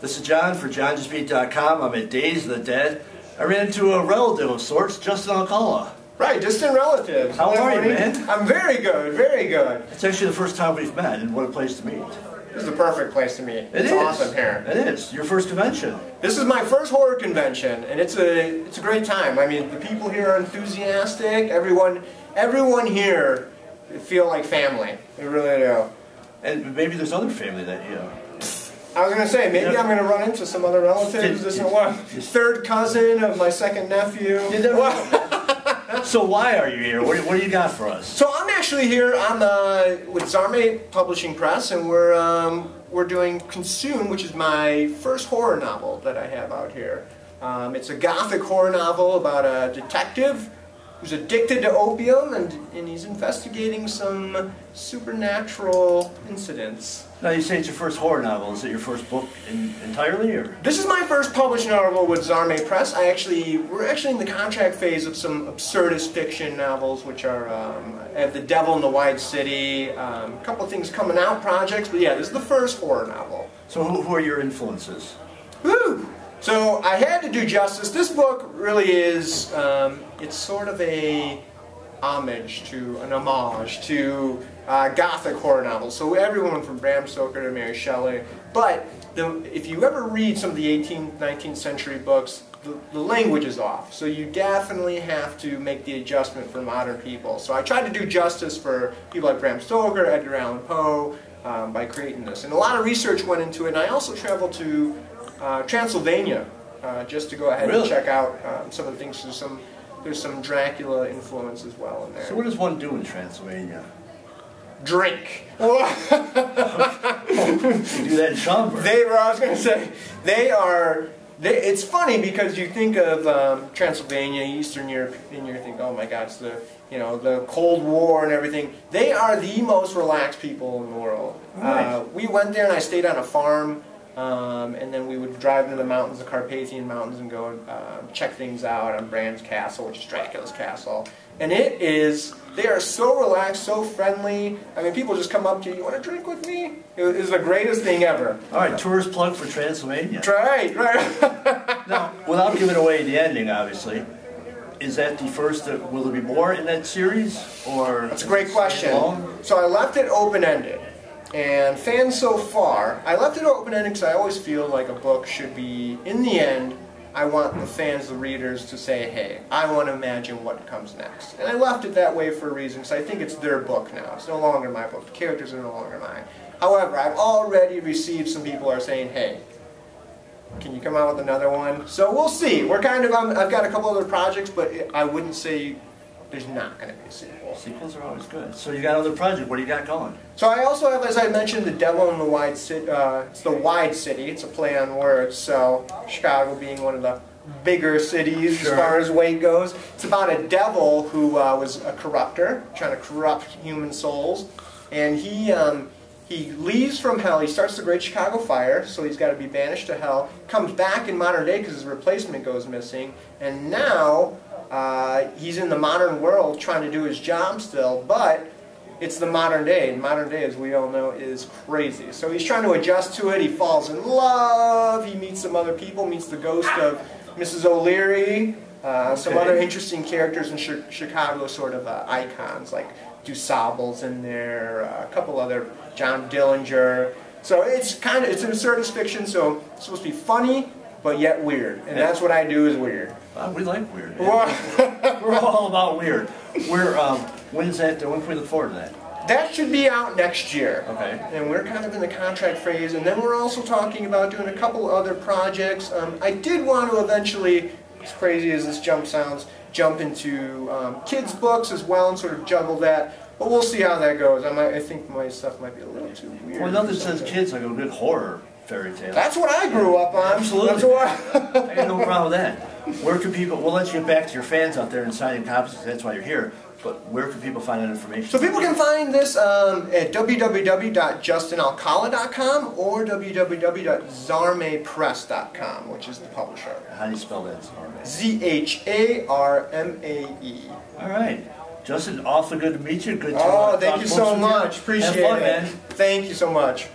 This is John for JohnGysBeat.com. I'm at Days of the Dead. I ran into a relative of sorts, Justin Alcala. Right, distant relatives. How are you, man? I'm very good, very good. It's actually the first time we've met, and what a place to meet. This is the perfect place to meet. It's awesome here. It is. Your first convention. This is my first horror convention, and it's a great time. I mean, the people here are enthusiastic. Everyone here feel like family. They really do. And maybe there's other family that you know. I was going to say, maybe I'm going to run into some other relatives. This is what? Third cousin of my second nephew. So why are you here? What do you got for us? So I'm actually here. I'm with Zarme Publishing Press, and we're doing Consume, which is my first horror novel that I have out here. It's a gothic horror novel about a detective who's addicted to opium, and he's investigating some supernatural incidents. Now you say it's your first horror novel. Is it your first book entirely, or? This is my first published novel with Zarme Press. We're actually in the contract phase of some absurdist fiction novels, which are I have The Devil in the Wide City, a couple of things coming out projects, but yeah, this is the first horror novel. So who are your influences? Woo! So I had to do justice. This book really is, it's sort of an homage to gothic horror novels. So everyone from Bram Stoker to Mary Shelley. But if you ever read some of the 18th, 19th century books, the language is off. So you definitely have to make the adjustment for modern people. So I tried to do justice for people like Bram Stoker, Edgar Allan Poe, by creating this. And a lot of research went into it. And I also traveled to Transylvania, just to go ahead and check out some of the things. There's some Dracula influence as well in there. So what does one do in Transylvania? Drink. You do that in Schaumburg. I was going to say, it's funny because you think of Transylvania, Eastern Europe, and you think, oh my God, it's the Cold War and everything. They are the most relaxed people in the world. Right. We went there and I stayed on a farm. And then we would drive into the mountains, the Carpathian Mountains, and go check things out on Bran's castle, which is Dracula's castle. And they are so relaxed, so friendly. I mean, people just come up to you, want to drink with me? It is the greatest thing ever. All right, tourist plug for Transylvania. Right. Now, without giving away the ending, obviously, is that the first, will there be more in that series? Or that's a great question. So I left it open-ended. And fans so far, I left it open-ended because I always feel like a book should be, in the end, I want the fans, the readers, to say, hey, I want to imagine what comes next. And I left it that way for a reason, because I think it's their book now. It's no longer my book. The characters are no longer mine. However, I've already received some people who are saying, hey, can you come out with another one? So we'll see. I've got a couple other projects, but I wouldn't say there's not going to be a sequel. Sequels are always good. So you got another project. What do you got going? So I also have, as I mentioned, The Devil in the Wide City. It's the Wide City. It's a play on words. So Chicago being one of the bigger cities as far as weight goes. It's about a devil who was a corrupter, trying to corrupt human souls. And he leaves from hell. He starts the Great Chicago Fire, so he's got to be banished to hell. Comes back in modern day because his replacement goes missing. And now he's in the modern world trying to do his job still, but it's the modern day. And modern day, as we all know, is crazy. So he's trying to adjust to it. He falls in love. He meets some other people, meets the ghost of Mrs. O'Leary, some other interesting characters in Chicago, sort of icons, like DuSable's in there, a couple other, John Dillinger. So it's an absurdist fiction, so it's supposed to be funny, but yet weird. And that's what I do, is weird. We like weird. We're all about weird. When can we look forward to that? That should be out next year. Okay. And we're kind of in the contract phase, and then we're also talking about doing a couple other projects. I did want to eventually, as crazy as this jump into kids' books as well and sort of juggle that. But we'll see how that goes. I think my stuff might be a little too weird. Well, nothing says kids like a good horror fairy tale. That's what I grew up on. Absolutely. I got no problem with that. Where can people, we'll let you get back to your fans out there and signing copies, that's why you're here, but where can people find that information? So people can find this at www.justinalcala.com or www.zarmepress.com, which is the publisher. How do you spell that, Zarme? Z-H-A-R-M-A-E. All right. Justin, awfully good to meet you. Good to thank you so much. Appreciate it. Have fun, man. Thank you so much.